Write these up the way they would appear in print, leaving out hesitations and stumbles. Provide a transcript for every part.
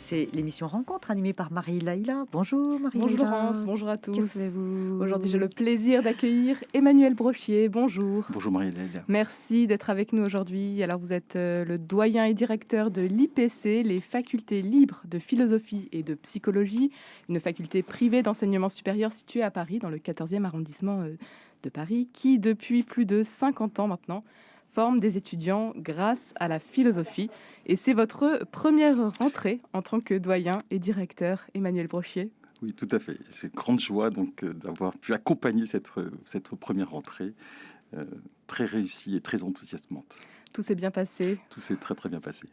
C'est l'émission Rencontre animée par Marie-Laïla. Bonjour Bonjour Marie-Laïla. Laurence, bonjour à Que tous. faites-vous? Aujourd'hui, j'ai le plaisir d'accueillir Emmanuel Brochier. Bonjour. Bonjour Marie-Léla. Merci d'être avec nous aujourd'hui. Alors, vous êtes le doyen et directeur de l'IPC, les facultés libres de philosophie et de psychologie, une faculté privée d'enseignement supérieur située à Paris, dans le 14e arrondissement de Paris, qui, depuis plus de 50 ans maintenant, forme des étudiants grâce à la philosophie. Et c'est votre première rentrée en tant que doyen et directeur, Emmanuel Brochier. Oui, tout à fait. C'est une grande joie donc d'avoir pu accompagner cette première rentrée très réussie et très enthousiasmante. Tout s'est bien passé. Tout s'est très très bien passé.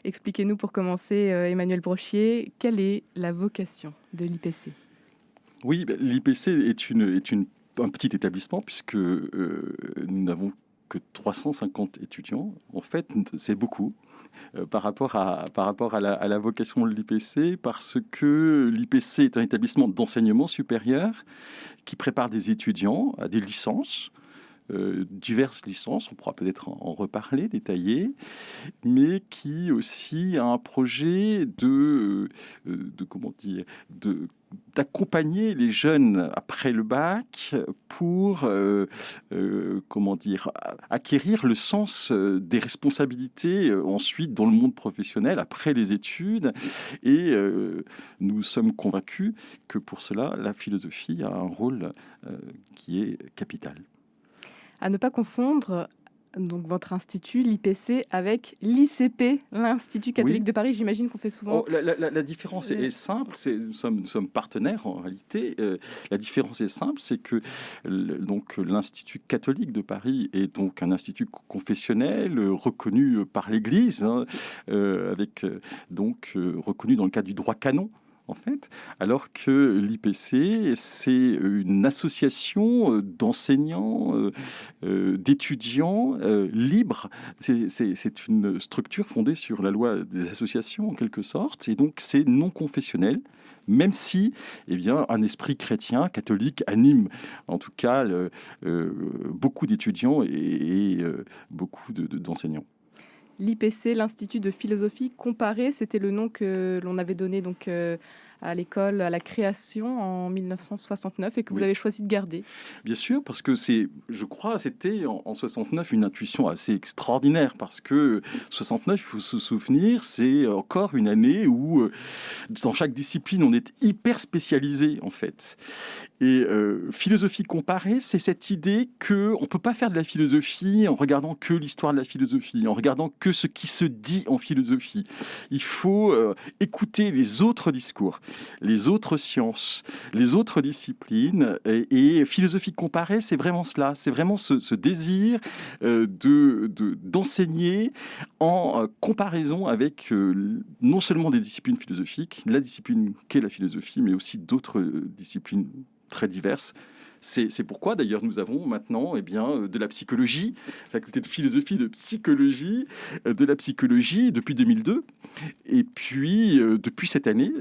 Expliquez-nous pour commencer, Emmanuel Brochier, quelle est la vocation de l'IPC? Oui, l'IPC est un petit établissement puisque nous n'avons que 350 étudiants. En fait, c'est beaucoup. Par rapport à la vocation de l'IPC, parce que l'IPC est un établissement d'enseignement supérieur qui prépare des étudiants à des licences, diverses licences, on pourra peut-être en reparler, détailler, mais qui aussi a un projet comment dire, d'accompagner les jeunes après le bac pour comment dire, acquérir le sens des responsabilités ensuite dans le monde professionnel après les études. Et nous sommes convaincus que pour cela, la philosophie a un rôle qui est capital. À ne pas confondre donc votre institut, l'IPC, avec l'ICP, l'Institut catholique Oui. de Paris. J'imagine qu'on fait souvent... La différence est simple, nous sommes partenaires en réalité. La différence est simple, c'est que donc l'Institut catholique de Paris est donc un institut confessionnel reconnu par l'Église, reconnu dans le cadre du droit canon. En fait, alors que l'IPC, c'est une association d'enseignants, d'étudiants libres. C'est une structure fondée sur la loi des associations, en quelque sorte, et donc c'est non confessionnel, même si un esprit chrétien, catholique, anime en tout cas beaucoup d'étudiants et beaucoup d'enseignants. L'IPC, l'Institut de philosophie comparée, c'était le nom que l'on avait donné donc, à l'école, à la création en 1969 et que vous avez choisi de garder. Bien sûr, parce que c'était en 69 une intuition assez extraordinaire, parce que 69, il faut se souvenir, c'est encore une année où dans chaque discipline, on est hyper spécialisé en fait. Et philosophie comparée, c'est cette idée qu'on ne peut pas faire de la philosophie en regardant que l'histoire de la philosophie, en regardant que ce qui se dit en philosophie. Il faut écouter les autres discours, les autres sciences, les autres disciplines. Et philosophie comparée, c'est vraiment cela. C'est vraiment ce désir d'enseigner en comparaison avec non seulement des disciplines philosophiques, la discipline qu'est la philosophie, mais aussi d'autres disciplines très diverses. C'est pourquoi, d'ailleurs, nous avons maintenant de la psychologie, faculté de philosophie, de psychologie, de la psychologie depuis 2002. Et puis, depuis cette année,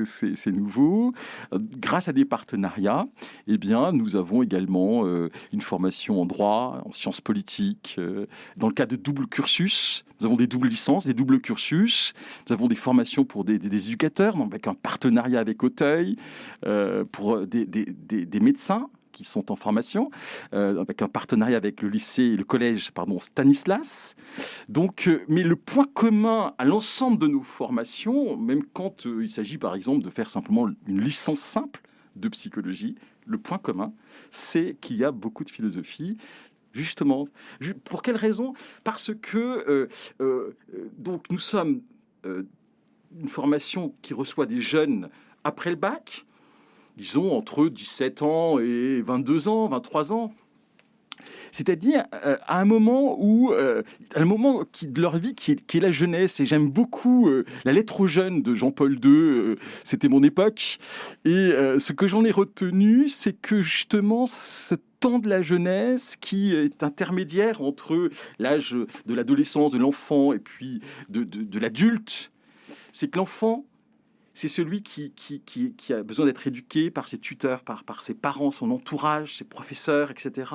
c'est nouveau, grâce à des partenariats, nous avons également une formation en droit, en sciences politiques, dans le cadre de double cursus. Nous avons des doubles licences, des doubles cursus. Nous avons des formations pour des éducateurs, donc avec un partenariat avec Auteuil, pour des médecins qui sont en formation, avec un partenariat avec le collège Stanislas. Donc, mais le point commun à l'ensemble de nos formations, même quand il s'agit par exemple de faire simplement une licence simple de psychologie, le point commun, c'est qu'il y a beaucoup de philosophie. Justement, pour quelle raison? Parce que donc nous sommes une formation qui reçoit des jeunes après le bac, disons entre 17 ans et 22 ans, 23 ans. C'est-à-dire à un moment de leur vie qui est la jeunesse. Et j'aime beaucoup la lettre aux jeunes de Jean-Paul II, c'était mon époque. Et ce que j'en ai retenu, c'est que justement ce temps de la jeunesse qui est intermédiaire entre l'âge de l'adolescence, de l'enfant et puis de l'adulte, c'est que l'enfant, c'est celui qui a besoin d'être éduqué par ses tuteurs, par ses parents, son entourage, ses professeurs, etc.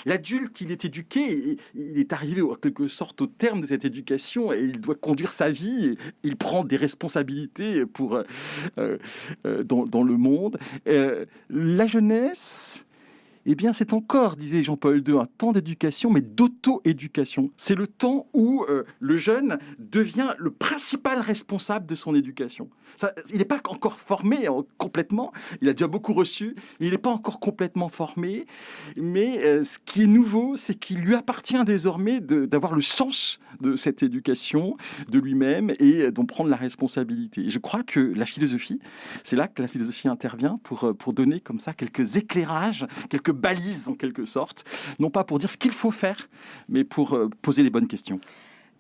L'adulte, il est éduqué, il est arrivé en quelque sorte au terme de cette éducation et il doit conduire sa vie, et il prend des responsabilités dans le monde. La jeunesse... Eh bien, c'est encore, disait Jean-Paul II, un temps d'éducation, mais d'auto-éducation. C'est le temps où le jeune devient le principal responsable de son éducation. Il n'est pas encore formé complètement, il a déjà beaucoup reçu, mais il n'est pas encore complètement formé. Mais ce qui est nouveau, c'est qu'il lui appartient désormais d'avoir le sens de cette éducation, de lui-même, et d'en prendre la responsabilité. Et je crois que la philosophie, c'est là que la philosophie intervient pour donner comme ça quelques éclairages, quelques balises en quelque sorte, non pas pour dire ce qu'il faut faire, mais pour poser les bonnes questions.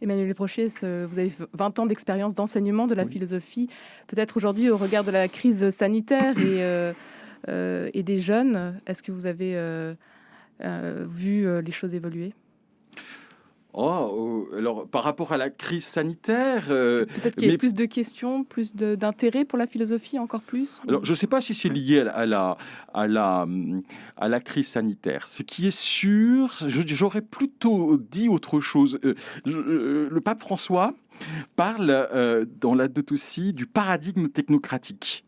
Emmanuel Desprochiers, vous avez 20 ans d'expérience d'enseignement de la philosophie. Peut-être aujourd'hui, au regard de la crise sanitaire et des jeunes, est-ce que vous avez vu les choses évoluer ? Alors, par rapport à la crise sanitaire... Peut-être qu'il y a plus de questions, plus d'intérêt pour la philosophie, encore plus. Alors, je ne sais pas si c'est lié à la crise sanitaire. Ce qui est sûr, j'aurais plutôt dit autre chose. Le pape François parle dans la Laudato Si du paradigme technocratique.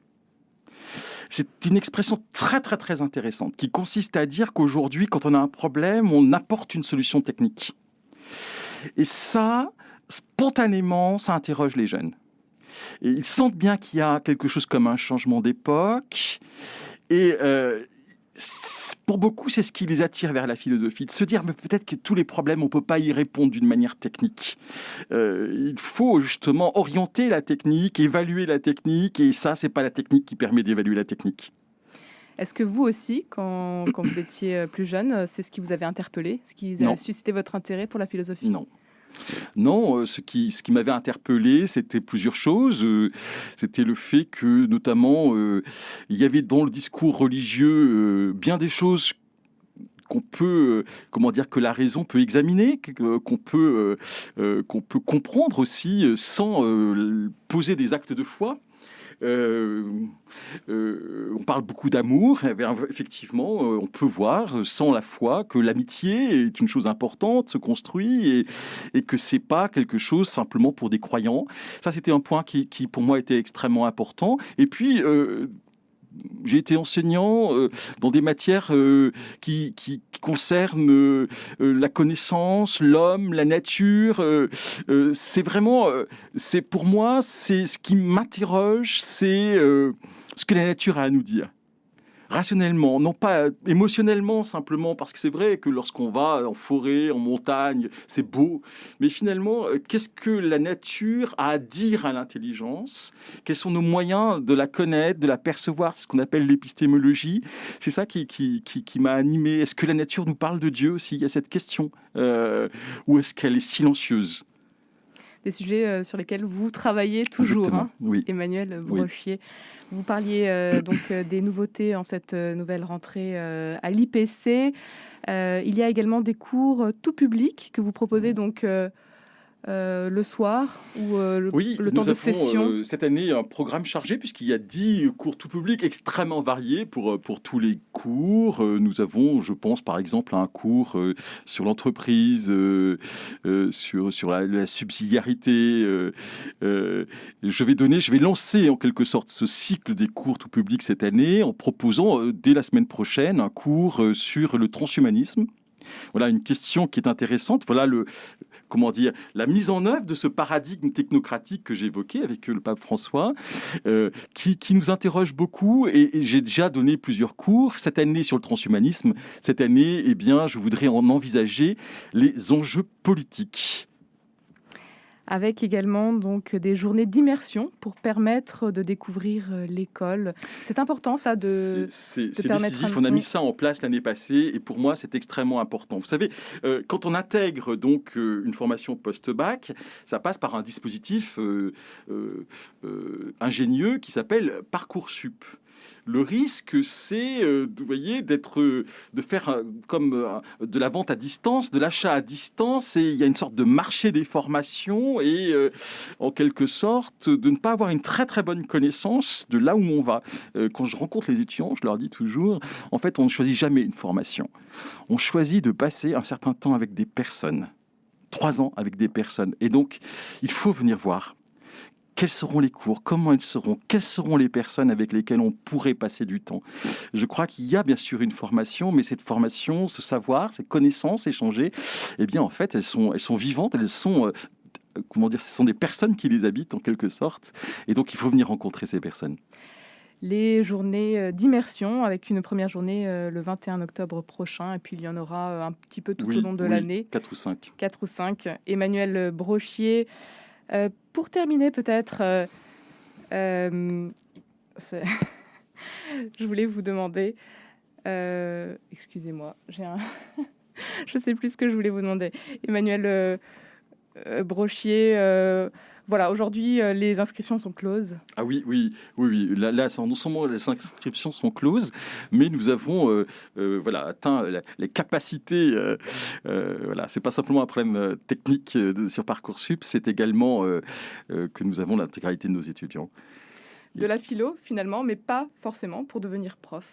C'est une expression très, très, très intéressante qui consiste à dire qu'aujourd'hui, quand on a un problème, on apporte une solution technique. Et ça, spontanément, ça interroge les jeunes. Et ils sentent bien qu'il y a quelque chose comme un changement d'époque. Et pour beaucoup, c'est ce qui les attire vers la philosophie, de se dire mais peut-être que tous les problèmes, on ne peut pas y répondre d'une manière technique. Il faut justement orienter la technique, évaluer la technique, et ça, ce n'est pas la technique qui permet d'évaluer la technique. Est-ce que vous aussi, quand vous étiez plus jeune, c'est ce qui vous avait interpellé, ce qui a suscité votre intérêt pour la philosophie ? Non, ce qui m'avait interpellé, c'était plusieurs choses. C'était le fait que, notamment, il y avait dans le discours religieux bien des choses qu'on peut, que la raison peut examiner, qu'on peut comprendre aussi sans poser des actes de foi. On parle beaucoup d'amour. Effectivement, on peut voir sans la foi que l'amitié est une chose importante, se construit et que c'est pas quelque chose simplement pour des croyants. Ça, c'était un point qui pour moi était extrêmement important. Et puis j'ai été enseignant dans des matières qui concernent la connaissance, l'homme, la nature. C'est vraiment, pour moi, c'est ce qui m'interroge, c'est ce que la nature a à nous dire. Rationnellement, non pas émotionnellement simplement, parce que c'est vrai que lorsqu'on va en forêt, en montagne, c'est beau, mais finalement, qu'est-ce que la nature a à dire à l'intelligence ? Quels sont nos moyens de la connaître, de la percevoir ? C'est ce qu'on appelle l'épistémologie. C'est ça qui m'a animé. Est-ce que la nature nous parle de Dieu aussi ? Il y a cette question. Ou est-ce qu'elle est silencieuse ? Des sujets sur lesquels vous travaillez toujours, hein, oui. Emmanuel Desprochiers. Oui. Vous parliez donc des nouveautés en cette nouvelle rentrée à l'IPC. Il y a également des cours tout public que vous proposez donc le soir ou le temps de session. Cette année, un programme chargé puisqu'il y a 10 cours tout public extrêmement variés pour tous les cours. Nous avons, je pense, par exemple, un cours sur l'entreprise, sur la subsidiarité. Je vais lancer en quelque sorte ce cycle des cours tout public cette année en proposant dès la semaine prochaine un cours sur le transhumanisme. Voilà une question qui est intéressante. Voilà la mise en œuvre de ce paradigme technocratique que j'évoquais avec le pape François, qui nous interroge beaucoup. Et j'ai déjà donné plusieurs cours cette année sur le transhumanisme. Cette année, je voudrais en envisager les enjeux politiques. Avec également donc des journées d'immersion pour permettre de découvrir l'école. C'est important ça de permettre. Décisif. On a mis ça en place l'année passée et pour moi c'est extrêmement important. Vous savez, quand on intègre donc une formation post-bac, ça passe par un dispositif ingénieux qui s'appelle Parcoursup. Le risque, c'est, vous voyez, de faire comme de la vente à distance, de l'achat à distance, et il y a une sorte de marché des formations, et en quelque sorte, de ne pas avoir une très très bonne connaissance de là où on va. Quand je rencontre les étudiants, je leur dis toujours, en fait, on ne choisit jamais une formation. On choisit de passer un certain temps avec des personnes. 3 ans avec des personnes. Et donc, il faut venir voir. Quels seront les cours? Comment ils seront? Quelles seront les personnes avec lesquelles on pourrait passer du temps? Je crois qu'il y a bien sûr une formation, mais cette formation, ce savoir, ces connaissances échangées, eh bien, en fait, elles sont vivantes, elles sont, comment dire, ce sont des personnes qui les habitent en quelque sorte. Et donc, il faut venir rencontrer ces personnes. Les journées d'immersion, avec une première journée le 21 octobre prochain, et puis il y en aura un petit peu tout au long de l'année. 4 ou 5. 4 ou 5. Emmanuel Brochier. Pour terminer, peut-être, je voulais vous demander, excusez-moi, je ne sais plus ce que je voulais vous demander. Emmanuel Brochier, voilà, aujourd'hui, les inscriptions sont closes. Ah oui. Là, non seulement les inscriptions sont closes, mais nous avons atteint les capacités. Voilà, c'est pas simplement un problème technique sur Parcoursup, c'est également que nous avons l'intégralité de nos étudiants. De la philo, finalement, mais pas forcément pour devenir prof.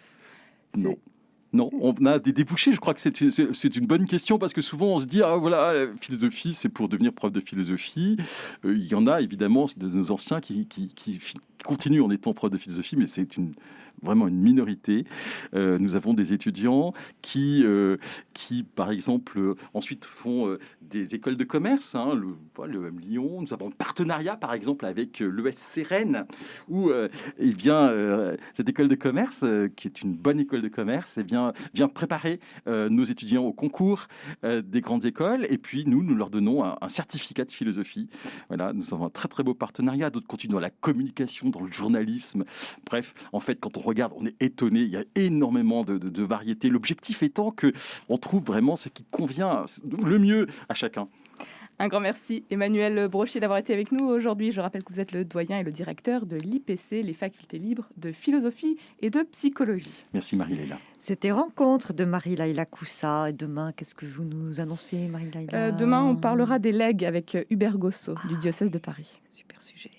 Non, on a des débouchés. Je crois que c'est une bonne question, parce que souvent on se dit, ah voilà, la philosophie, c'est pour devenir prof de philosophie. Il y en a évidemment de nos anciens qui continuent en étant prof de philosophie, mais c'est vraiment une minorité. Nous avons des étudiants qui par exemple, ensuite font des écoles de commerce, le M Lyon. Nous avons un partenariat, par exemple, avec l'ESC Rennes, où cette école de commerce, qui est une bonne école de commerce, vient préparer nos étudiants au concours des grandes écoles. Et puis, nous leur donnons un certificat de philosophie. Voilà, nous avons un très, très beau partenariat. D'autres continuent dans la communication, dans le journalisme. Bref, en fait, quand on regarde, on est étonné. Il y a énormément de variétés. L'objectif étant qu'on trouve vraiment ce qui convient le mieux à chacun. Un grand merci, Emmanuel Brochier, d'avoir été avec nous aujourd'hui. Je rappelle que vous êtes le doyen et le directeur de l'IPC, les facultés libres de philosophie et de psychologie. Merci Marie-Laïla. C'était Rencontre de Marie-Laïla Coussa. Et demain, qu'est-ce que vous nous annoncez, Marie-Laïla? Demain, on parlera des legs avec Hubert Gossot du diocèse de Paris. Super sujet.